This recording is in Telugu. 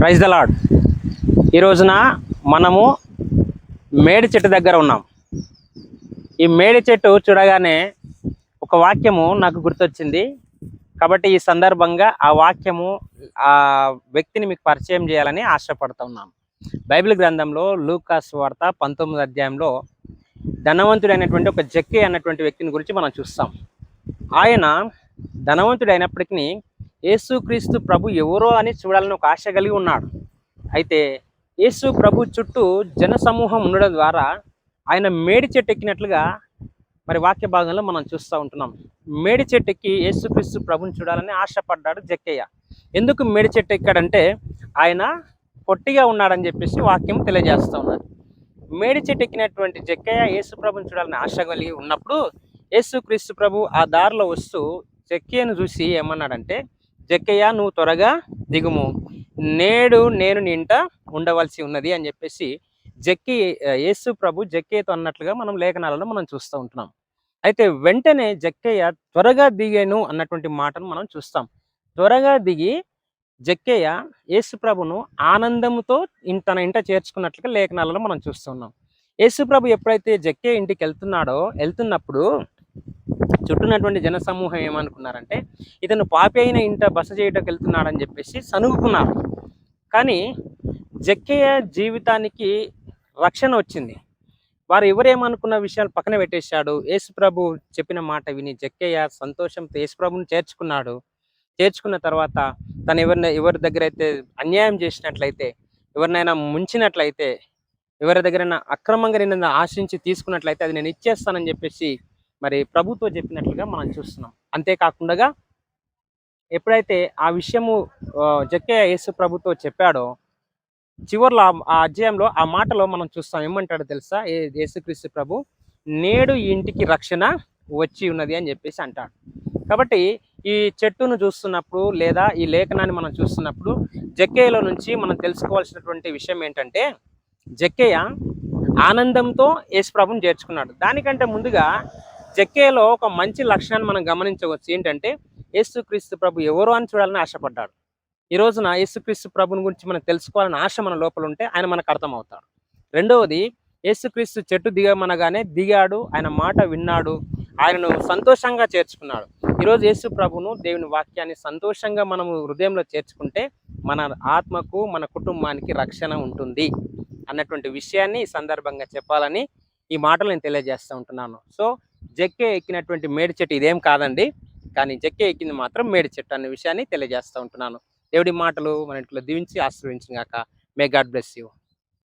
Praise the lord. ఈ రోజున మనము మేడి చెట్టు దగ్గర ఉన్నాం. ఈ మేడి చెట్టు చూడగానే ఒక వాక్యము నాకు గుర్తొచ్చింది. కాబట్టి ఈ సందర్భంగా ఆ వాక్యము ఆ వ్యక్తిని మీకు పరిచయం చేయాలని ఆశపడుతున్నాను. బైబిల్ గ్రంథంలో లూకా సువార్త 19వ అధ్యాయంలో ధనవంతుడైనటువంటి ఒక జక్కై అన్నటువంటి వ్యక్తిని గురించి మనం చూస్తాం. ఆయన ధనవంతుడైనప్పటికీ యేసుక్రీస్తు ప్రభు ఎవరో అని చూడాలని ఒక ఆశ కలిగి ఉన్నాడు. అయితే యేసు ప్రభు చుట్టూ జన సమూహం ఉండడం ద్వారా ఆయన మేడి చెట్టు ఎక్కినట్లుగా మరి వాక్య భాగంలో మనం చూస్తూ ఉంటున్నాం. మేడి చెట్టు ఎక్కి యేసుక్రీస్తు ప్రభుని చూడాలని ఆశపడ్డాడు జక్కయ్య. ఎందుకు మేడి చెట్టు ఎక్కాడంటే ఆయన పొట్టిగా ఉన్నాడని చెప్పేసి వాక్యం తెలియజేస్తూ ఉన్నారు. మేడి చెట్టు ఎక్కినటువంటి జక్కయ్య యేసు ప్రభుని చూడాలని ఆశ కలిగి ఉన్నప్పుడు యేసుక్రీస్తు ప్రభు ఆ దారిలో వస్తూ జక్కయ్యను చూసి ఏమన్నాడంటే, జక్కయ్య నువ్వు త్వరగా దిగుము, నేడు నేను నీ ఇంట ఉండవలసి ఉన్నది అని చెప్పేసి యేసు ప్రభు జక్కయ్యతో అన్నట్లుగా మనం లేఖనాలలో మనం చూస్తూ ఉంటున్నాం. అయితే వెంటనే జక్కయ్య త్వరగా దిగాను అన్నటువంటి మాటను మనం చూస్తాం. త్వరగా దిగి జక్కయ్య యేసు ప్రభును ఆనందంతో తన ఇంట చేర్చుకున్నట్లుగా లేఖనాలలో మనం చూస్తున్నాం. యేసు ప్రభు ఎప్పుడైతే జక్కయ్య ఇంటికి వెళ్తున్నప్పుడు చుట్టూనటువంటి జన సమూహం ఏమనుకున్నారంటే, ఇతను పాపి అయిన ఇంట బస చేయటకు వెళ్తున్నాడని చెప్పేసి సనుగుకున్నారు. కానీ జక్కయ్య జీవితానికి రక్షణ వచ్చింది. వారు ఎవరేమనుకున్న విషయాలు పక్కన పెట్టేశాడు. యేసు ప్రభు చెప్పిన మాట విని జక్కయ్య సంతోషంతో యేసు ప్రభుని చేర్చుకున్నాడు. చేర్చుకున్న తర్వాత తను ఎవరి దగ్గర అయితే అన్యాయం చేసినట్లయితే, ఎవరినైనా ముంచినట్లయితే, ఎవరి దగ్గరైనా అక్రమంగా నేను ఆశించి తీసుకున్నట్లయితే అది నేను ఇచ్చేస్తానని చెప్పేసి మరి ప్రభుతో చెప్పినట్లుగా మనం చూస్తున్నాం. అంతేకాకుండా ఎప్పుడైతే ఆ విషయము జక్కయ్య యేసు ప్రభుతో చెప్పాడో, చివరిలో ఆ అధ్యాయంలో ఆ మాటలో మనం చూస్తాం. ఏమంటాడో తెలుసా? యేసుక్రీస్తు ప్రభు నేడు ఈ ఇంటికి రక్షణ వచ్చి ఉన్నది అని చెప్పేసి అంటాడు. కాబట్టి ఈ చెట్టును చూస్తున్నప్పుడు లేదా ఈ లేఖనాన్ని మనం చూస్తున్నప్పుడు జక్కయ్యలో నుంచి మనం తెలుసుకోవాల్సినటువంటి విషయం ఏంటంటే, జక్కయ్య ఆనందంతో యేసు ప్రభుని చేర్చుకున్నాడు. దానికంటే ముందుగా జక్కయ్యలో ఒక మంచి లక్షణాన్ని మనం గమనించవచ్చు. ఏంటంటే, యేసుక్రీస్తు ప్రభు ఎవరో అని చూడాలని ఆశపడ్డాడు. ఈ రోజున యేసుక్రీస్తు ప్రభుని గురించి మనం తెలుసుకోవాలని ఆశ మన లోపల ఉంటే ఆయన మనకు అర్థమవుతాడు. రెండవది, యేసుక్రీస్తు చెట్టు దిగమనగానే దిగాడు, ఆయన మాట విన్నాడు, ఆయనను సంతోషంగా చేర్చుకున్నాడు. ఈరోజు యేసు ప్రభును, దేవుని వాక్యాన్ని సంతోషంగా మనము హృదయంలో చేర్చుకుంటే మన ఆత్మకు, మన కుటుంబానికి రక్షణ ఉంటుంది అన్నటువంటి విషయాన్ని ఈ సందర్భంగా చెప్పాలని ఈ మాటలు నేను తెలియజేస్తూ ఉంటున్నాను. సో జక్కయ్య ఎక్కినటువంటి మేడి చెట్టు ఇదేం కాదండి, కానీ జక్కయ్య ఎక్కింది మాత్రం మేడి చెట్టు అనే విషయాన్ని తెలియజేస్తూ ఉంటున్నాను. దేవుడి మాటలు మన ఇంట్లో దీవించి ఆశీర్వదించుగాక. May God bless you.